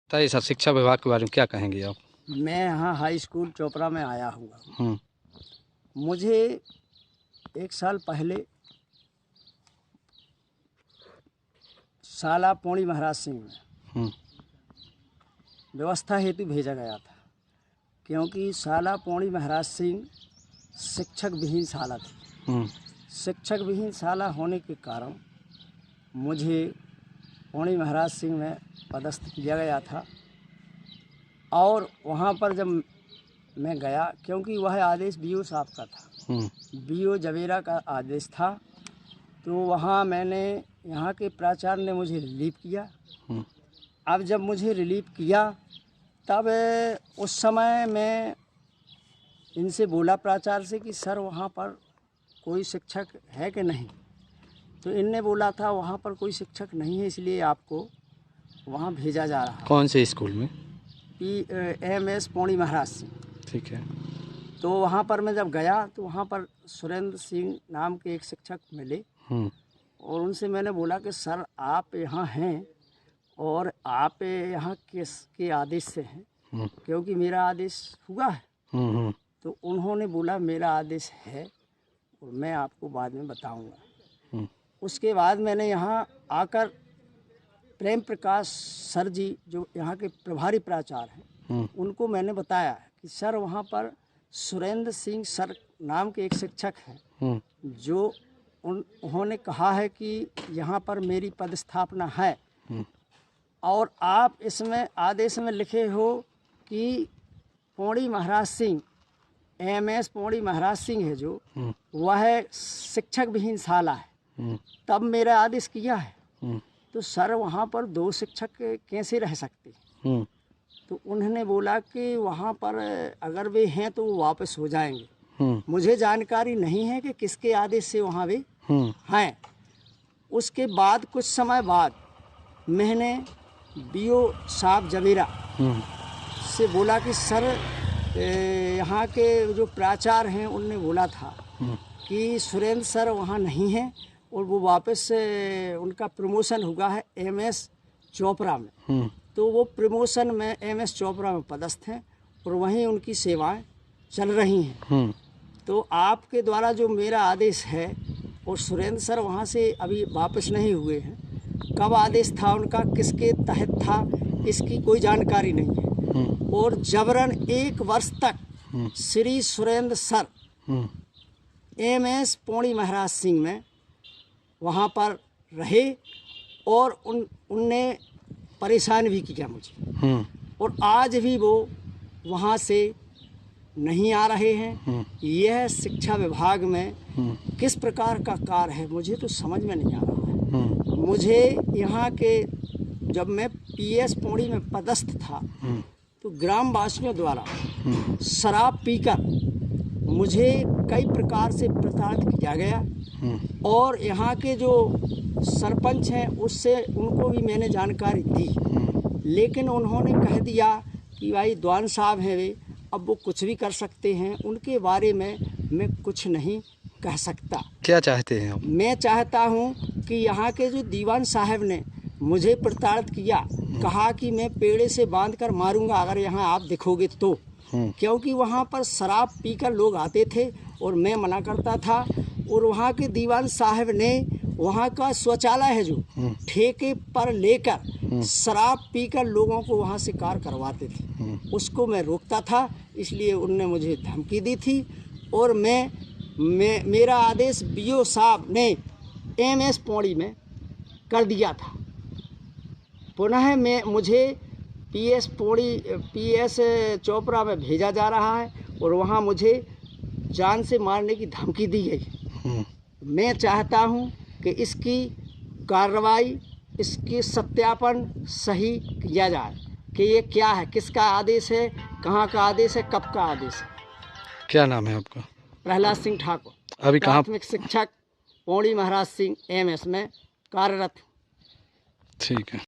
बताइए सर, शिक्षा विभाग के बारे में क्या कहेंगे आप? मैं यहाँ हाई स्कूल चोपड़ा में आया हुआ हूँ। हुँ, मुझे 1 साल पहले साला पौड़ी महाराज सिंह में हुँ, व्यवस्था हेतु भेजा गया था, क्योंकि साला पौड़ी महाराज सिंह शिक्षक विहीन साला थी। हुँ, शिक्षक विहीन साला होने के कारण मुझे पौड़ी महाराज सिंह में पदस्थ किया गया था। और वहाँ पर जब मैं गया, क्योंकि वह आदेश बीओ साहब का था, हुँ, बीओ जवेरा का आदेश था, तो वहाँ मैंने यहाँ के प्राचार्य ने मुझे रिलीव किया। हुँ, अब जब मुझे रिलीव किया, तब उस समय मैं इनसे बोला प्राचार्य से कि सर वहाँ पर कोई शिक्षक है कि नहीं। तो इनने बोला था वहाँ पर कोई शिक्षक नहीं है, इसलिए आपको वहाँ भेजा जा रहा है। कौन से स्कूल में? एमएस पौड़ी महाराज सिंह। ठीक है। तो वहाँ पर मैं जब गया तो वहाँ पर सुरेंद्र सिंह नाम के एक शिक्षक मिले, हुँ, और उनसे मैंने बोला कि सर आप यहाँ हैं और आप यहाँ किसके आदेश से हैं, हुँ, क्योंकि मेरा आदेश हुआ है। हुँ, हुँ, तो उन्होंने बोला मेरा आदेश है और मैं आपको बाद में बताऊंगा। हुँ, उसके बाद मैंने यहाँ आकर प्रेम प्रकाश सर जी जो यहाँ के प्रभारी प्राचार्य हैं, हुँ, उनको मैंने बताया कि सर वहाँ पर सुरेंद्र सिंह सर नाम के एक शिक्षक हैं, हुँ, जो उन्होंने कहा है कि यहाँ पर मेरी पदस्थापना है, हुँ, और आप इसमें आदेश में लिखे हो कि पौड़ी महाराज सिंह, एमएस पौड़ी महाराज सिंह है जो, हुँ, वह शिक्षक विहीन साला है, हुँ, तब मेरा आदेश किया है। हुँ, तो सर वहाँ पर 2 शिक्षक कैसे रह सकते? हुँ, तो उन्होंने बोला कि वहाँ पर अगर वे हैं तो वो वापस हो जाएंगे। हुँ, मुझे जानकारी नहीं है कि किसके आदेश से वहाँ वे हुँ, हैं। उसके बाद कुछ समय बाद मैंने बीओ साहब जवेरा हुँ, से बोला कि सर यहाँ के जो प्राचार्य हैं उनने बोला था हुँ, कि सुरेंद्र सर वहाँ नहीं हैं और वो वापस उनका प्रमोशन हुआ है एमएस चोपड़ा में। हुँ, तो वो प्रमोशन में एमएस चोपड़ा में पदस्थ हैं और वहीं उनकी सेवाएं चल रही हैं। हुँ, तो आपके द्वारा जो मेरा आदेश है, और सुरेंद्र सर वहाँ से अभी वापस नहीं हुए हैं, कब आदेश था उनका, किसके तहत था, इसकी कोई जानकारी नहीं है। हुँ, और जबरन 1 वर्ष तक हुँ, श्री सुरेंद्र सर हुँ, एमएस पौड़ी महाराज सिंह में वहाँ पर रहे और उनने परेशान भी किया मुझे, हुँ, और आज भी वो वहाँ से नहीं आ रहे हैं। हुँ, यह शिक्षा विभाग में हुँ, किस प्रकार का कार्य है मुझे तो समझ में नहीं आ रहा है। हुँ, मुझे यहाँ के जब मैं पीएस पौड़ी में पदस्थ था, हुँ, तो ग्रामवासियों द्वारा हुँ, शराब पीकर मुझे कई प्रकार से प्रताड़ित किया गया, हुँ, और यहाँ के जो सरपंच हैं उससे उनको भी मैंने जानकारी दी, हुँ, लेकिन उन्होंने कह दिया कि भाई द्वान साहब हैं वे, अब वो कुछ भी कर सकते हैं, उनके बारे में मैं कुछ नहीं कह सकता। क्या चाहते हैं आप? मैं चाहता हूँ कि यहाँ के जो दीवान साहब ने मुझे प्रताड़ित किया, कहा कि मैं पेड़े से बांध कर मारूंगा अगर यहाँ आप दिखोगे तो, हुँ, क्योंकि वहाँ पर शराब पीकर लोग आते थे और मैं मना करता था। और वहाँ के दीवान साहब ने वहाँ का शौचालय है जो ठेके पर लेकर शराब पीकर लोगों को वहाँ से कार्य करवाते थे, उसको मैं रोकता था, इसलिए उनने मुझे धमकी दी थी। और मेरा आदेश बीओ साहब ने एमएस पौड़ी में कर दिया था। पुनः मुझे पीएस चोपड़ा में भेजा जा रहा है और वहाँ मुझे जान से मारने की धमकी दी गई। हुँ, मैं चाहता हूँ कि इसकी कार्रवाई, इसकी सत्यापन सही किया जाए कि ये क्या है, किसका आदेश है, कहाँ का आदेश है, कब का आदेश है। क्या नाम है आपका? प्रहलाद सिंह ठाकुर, अभी कहाँ? प्राथमिक शिक्षक पौड़ी महाराज सिंह एमएस में कार्यरत। ठीक है।